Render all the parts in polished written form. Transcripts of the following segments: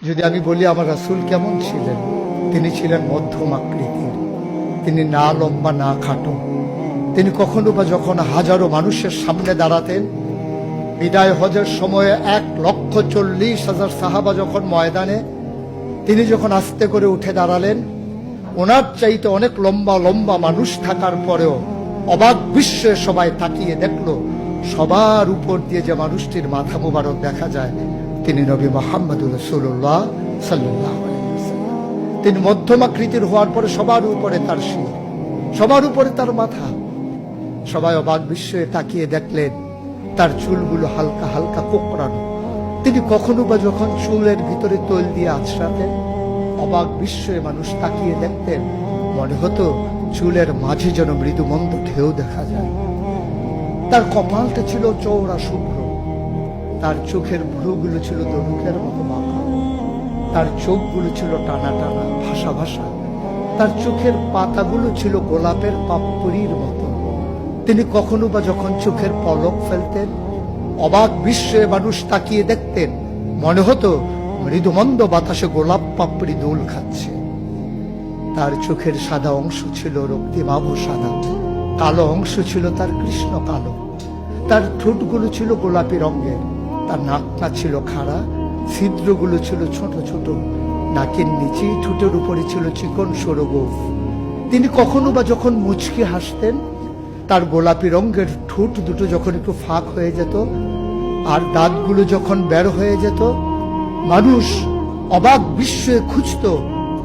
যদি আমি বলি আমার রাসূল কেমন ছিলেন, তিনি ছিলেন মধ্যম আকৃতির। তিনি না লম্বা না খাটো। তিনি কখনো বা যখন হাজারো মানুষের সামনে দাঁড়াতেন, বিদায় হজের সময়ে 1,40,000 সাহাবা যখন ময়দানে, তিনি যখন আস্তে করে উঠে দাঁড়ালেন, ওনার চাইতে অনেক লম্বা লম্বা মানুষ থাকার পরেও অবাক বিস্ময়ে সবাই তাকিয়ে দেখলো সবার উপর দিয়ে যে মানুষটির মাথা মুবারক দেখা যায়, তিনি নবী মুহাম্মদুর রাসূলুল্লাহ সাল্লাল্লাহু আলাইহি ওয়াসাল্লাম। তিনি মধ্যমাকৃতির হওয়ার পরে সবার উপরে তার শির, সবার উপরে তার মাথা। সবাই অবাক বিস্ময়ে তাকিয়ে দেখলেন তার চুলগুলো হালকা হালকা কোঁকড়ানো। তিনি কখনো বা যখন চুলের ভিতরে তৈল দিয়ে আছড়াতেন, অবাক বিস্ময়ে মানুষ তাকিয়ে দেখতেন, মনে হতো চুলের মাঝে যেন মৃদু মন্দ ঢেউ দেখা যায়। তার কপালটা ছিল চওড়া শুভ্র, তার চোখের ভ্রুগুলো ছিল ধনুকের মতো বাঁকা, তার চোখগুলো ছিল টানা টানা ভাসা ভাসা, তার চোখের পাতাগুলো ছিল গোলাপের পাপড়ির মতো। তিনি কখনো বা যখন চোখের পলক ফেলতেন, অবাক বিস্ময়ে মানুষ তাকিয়ে দেখতেন, মনে হতো মৃদুমন্দ বাতাসে গোলাপ পাপড়ি দোল খাচ্ছে। তার চোখের সাদা অংশ ছিল রক্তিমাভ সাদা, কালো অংশ ছিল তার কৃষ্ণ কালো। তার ঠোঁটগুলো ছিল গোলাপি রঙের, তার নাকটা ছিল খাড়া, ছিদ্রগুলো ছিল ছোট ছোট, নাকের নিচে ঠোঁটের উপরে ছিল চিকন সরু গোঁফ। তিনি কখনো বা যখন মুচকি হাসতেন, তার গোলাপি রঙের ঠোঁট দুটো যখন একটু ফাঁক হয়ে যেত আর দাঁতগুলো যখন বের হয়ে যেত, মানুষ অবাক বিস্ময়ে খুঁজত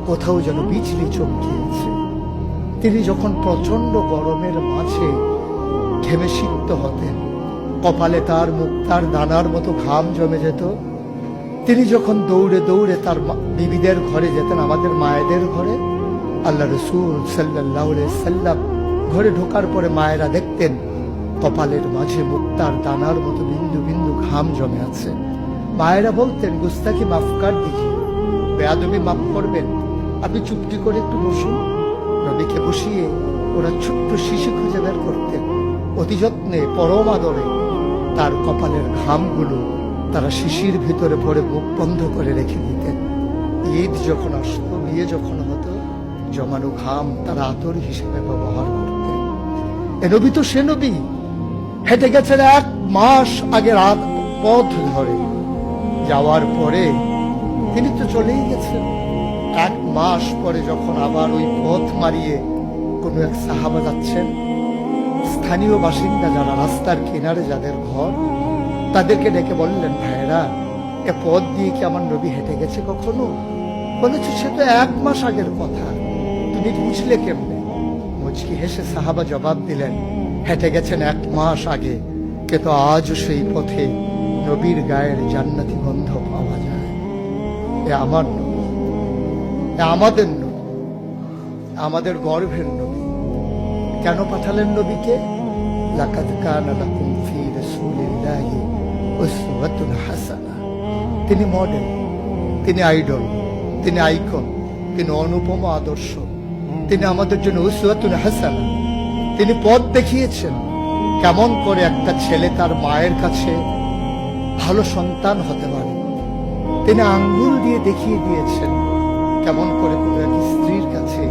কোথাও যেন বিজলি চমকিয়েছে। তিনি যখন প্রচন্ড গরমের মাঝে ঘেমে সিক্ত হতেন, কপালে তার মুক্তার দানার মতো ঘাম জমে যেত। তিনি যখন দৌড়ে দৌড়ে তার বিবিদের ঘরে যেতেন, আমাদের মায়েদের ঘরে, আল্লাহ রাসূল সাল্লাল্লাহু আলাইহি সাল্লাম ঘরে ঢোকার পরে মায়েরা দেখতেন কপালের মাঝে মুক্তার দানার মতো বিন্দু বিন্দু ঘাম জমে আছে। মায়েরা বলতেন, গুস্তাকি মাফ কর দিজিয়ে, বেয়াদবি মাফ করবেন, আপনি চুপটি করে একটু বসুন। নবীকে বসিয়ে ওরা ছোট্ট শিশু খুঁজে বের করতেন, অতি যত্নে পরম আদরে তার কপালের ঘামগুলো তারা শিশির ভিতরে ভরে মুখ বন্ধ করে রেখে দিতেন। ঈদ যখন আসতো, বিয়ে যখন হতো, জমানো ঘাম তারা আতর হিসেবে ব্যবহার করতেন। এ নবী তো সে নবী, হেঁটে গেছেন 1 মাস আগে রাত পথ ধরে, যাওয়ার পরে তিনি তো চলেই গেছেন। 1 মাস পরে যখন আবার ওই পথ মারিয়ে কোনো এক সাহাবা যাচ্ছেন, স্থানীয় বাসিন্দা যারা রাস্তার কিনারে যাদের ঘর, তাদেরকে ডেকে বললেন, ভাইরা এ পথ দিয়ে কি আমার নবী হেঁটে গেছে কখনো? বলেছে, সে তো 1 মাস আগের কথা, তুমি বুঝলে কেমনে? মুচকি হেসে সাহাবা জবাব দিলেন, হেঁটে গেছেন 1 মাস আগে, কিন্তু আজও সেই পথে নবীর গায়ের জান্নাতি গন্ধ পাওয়া যায়। এ আমার নবী, এ আমাদের নবী, আমাদের গর্ভের নবী। কেন পাঠালেন নবীকে? লাকাদ কানা লাকুম ফি রাসূলিল্লাহি উসওয়াতুন হাসানা। তিনি মডেল, তিনি আইডল, তিনি আইকন, তিনি অনুপম আদর্শ, তিনি আমাদের জন্য উসওয়াতুন হাসানা। তিনি পথ দেখিয়েছেন কেমন করে একটা ছেলে তার মায়ের কাছে ভালো সন্তান হতে পারে। তিনি আঙ্গুল দিয়ে দেখিয়ে দিয়েছেন কেমন করে কোনো এক স্ত্রীর কাছে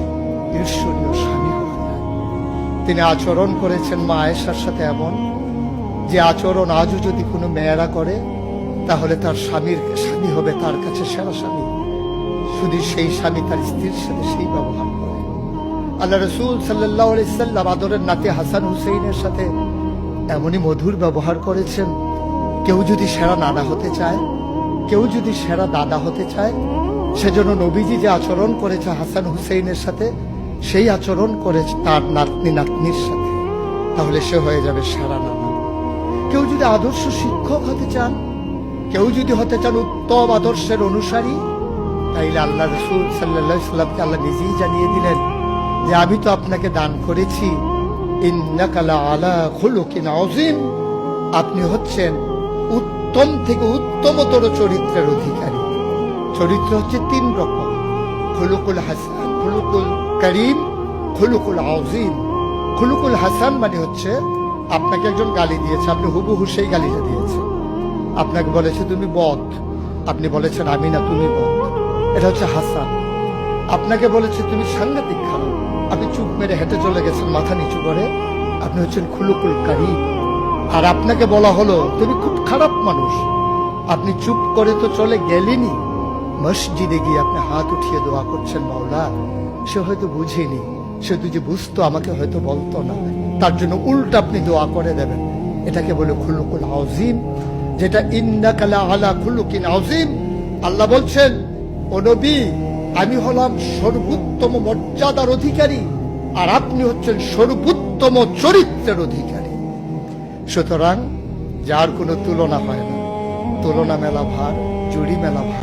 ঈর্ষণীয় স্বামী হওয়া যায়। তিনি আচরণ করেছেন মা আয়েশার সাথে এমন যে আচরণ আজও যদি কোনো মেয়েরা করে, তাহলে তার স্বামী হবে তার কাছে সেরা স্বামী। শুধু সেই স্বামী তার স্ত্রীর সাথে সেই ব্যবহার করে। আল্লাহ রাসূল সাল্লাল্লাহু আলাইহি সাল্লাম আদরের নাতি হাসান হুসাইনের সাথে এমনই মধুর ব্যবহার করেছেন। কেউ যদি সেরা নানা হতে চায়, কেউ যদি সেরা দাদা হতে চায়, সেজন্য নবীজি যে আচরণ করেছে হাসান হুসাইনের সাথে, সেই আচরণ করেছে তার নাতনি নাতনির সাথে, তাহলে সে হয়ে যাবে সেরা নানা। কেউ যদি আদর্শ শিক্ষক হতে চান, কেউ যদি হতে চান উত্তম আদর্শের অনুসারী, তাইলে আল্লাহ রাসূল সাল্লাল্লাহু আলাইহি সাল্লামকে আল্লাহ নিজেই জানিয়ে দিলেন যে আমি তো আপনাকে দান করেছি, ইন্নাকা লাআলা খুলুকিন আযীম, আপনি হচ্ছেন উত্তম থেকে উত্তমতর চরিত্রের অধিকারী। চরিত্র হচ্ছে 3 রকম, খুলুকুল হাসান, খুলুকুল করিম, খুলুকুল আযীম। খুলুকুল হাসান মানে হচ্ছে আপনাকে একজন গালি দিয়েছে, আপনি হুবহু সেই গালিটা দিয়েছেন। আপনাকে বলেছে তুমি বদ, আপনি বলেছেন আমি না, তুমি বল। এটা হচ্ছে হাসান। আপনাকে বলেছে তুমি সাংঘাতিক খারাপ, আপনি চুপ মেরে হেঁটে চলে গেছেন মাথা নিচু করে, আপনি হচ্ছেন খুলুকুল কারীম। আর আপনাকে বলা হলো তুমি খুব খারাপ মানুষ, আপনি চুপ করে তো চলে গেলেনি, মসজিদে গিয়ে আপনি হাত উঠিয়ে দোয়া করছেন মাওলা। সে হয়তো বুঝেনি, সে যদি বুঝতো আমাকে হয়তো বলতো না, তার জন্য উল্টা আপনি দোয়া করে দেবেন। এটাকে বলে খুলুকুল আযীম, যেটা ইন্নাকা লা আলা খুলুকিন আযীম। আল্লাহ বলছেন, ও নবী, আমি হলাম সর্বোত্তম মর্যাদার অধিকারী, আর আপনি হচ্ছেন সর্বোত্তম চরিত্রের অধিকারী। সুতরাং যার কোনো তুলনা হয় না, তুলনা মেলা ভার, জুড়ি মেলা ভার।